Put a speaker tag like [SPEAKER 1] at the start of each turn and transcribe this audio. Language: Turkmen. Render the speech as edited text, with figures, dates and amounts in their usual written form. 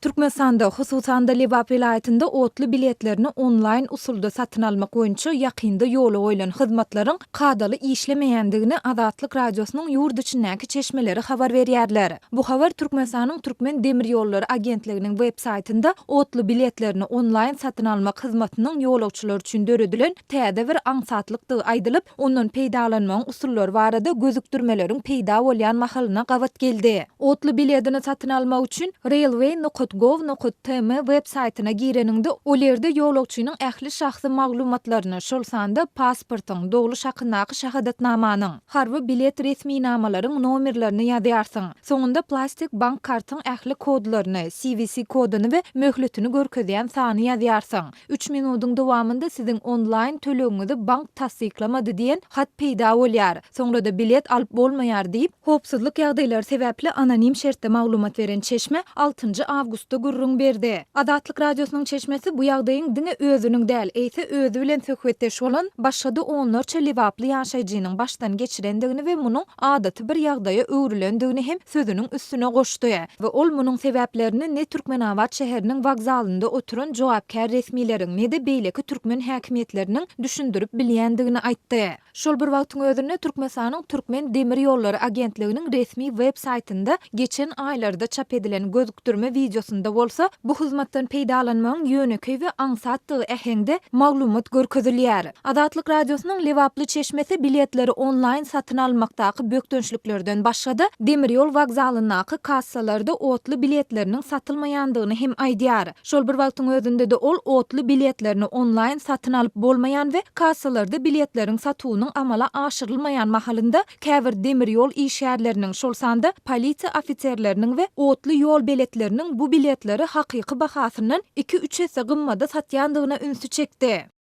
[SPEAKER 1] Türkmenistanda, hususan da Liwap vilayetinde otly biletlerini online usulda satyn almak boýunça ýakynda ýola goýulan hyzmatlaryň kadaly işlemeýändigini Azatlyk radiosynyň ýurt içindäki çeşmeleri habar berýärler. Bu habar Türkmenistanyň Türkmen demir ýollary agentliginiň web saytynda otly biletlerini online satyn almak hyzmatynyň ýolagçylar üçin döredilen täze bir aňsatlykdy aýdylyp, ondan peýdalanmaň usullary barada gözükdirmeleriň peýda bolýan mahalyna gawat geldi. Otly biletini satyn almak üçin railway.gov.tm web saytyna gireninde o ýerde ýolagçynyň ähli şahsy maglumatlaryny, şolsanda pasportyň, dogly şakyndaky şahadatnamanyň, harby bilet resminamalaryň nomerlerini ýazýarsyň. Soňunda plastik bank kartyň ähli kodlaryny, CVC koduny we möhletini görkezýän sany ýazýarsyň. 3 minutyň dowamında siziň online tölegiňizi bank tasdiklamady diýen hat peýda bolýar. Soňra da bilet alyp bolmaýar diýip, howpsuzlyk ýagdaýlary sebäpli anonim şertde maglumat beren çeşme 6 awgustda gurrun berdi. Azatlyk radiosynyň çeşmesi bu ýagdaýyň dine özüniň däl, eýse özü bilen söhbetdeş bolan başga-da onlarça Liwaply ýaşaýjynyň başdan geçirendigini we munyň adaty bir ýagdaýa öwrilendigini hem sözüniň üstüne goşdy we ol munyň sebäplerini ne Türkmenabad şäheriniň wagzalynda oturan jogapkär resmiýetiň ne de beýleki türkmen häkimetleriniň düşündirip bilýändigini aýtdy. Şol bir wagtyň özünde Türkmenistanyň Türkmen demir ýollary agentliginiň resmi web saytynda geçen aýlarda çap edilen gözükdirme videosunda bolsa bu hyzmatdan peýdalanmagyň ýöneki we aňsatdygy ähengde maglumat görkezilýär. Azatlyk radiosynyň Liwaply çeşmesi biletleri online satyn almakdaky bökdönçlüklerden başga-da demir ýol wagzalyndaky kassalarda otly biletleriniň satylmaýandygyny hem aýdýar. Şol bir wagtyň özünde de ol otly biletlerini online satyn alyp bolmaýan we kassalarda biletleriň satywynyň amala aşyrylmaýan mahalynda käbir demir ýol işgärleriniň, şolsanda polisiýa ofitserleriniň we otly ýol biletleriniň bu biletleri hakyky bahasyndan 2-3 hesse gymmada satýandygyna ünsü çekdi.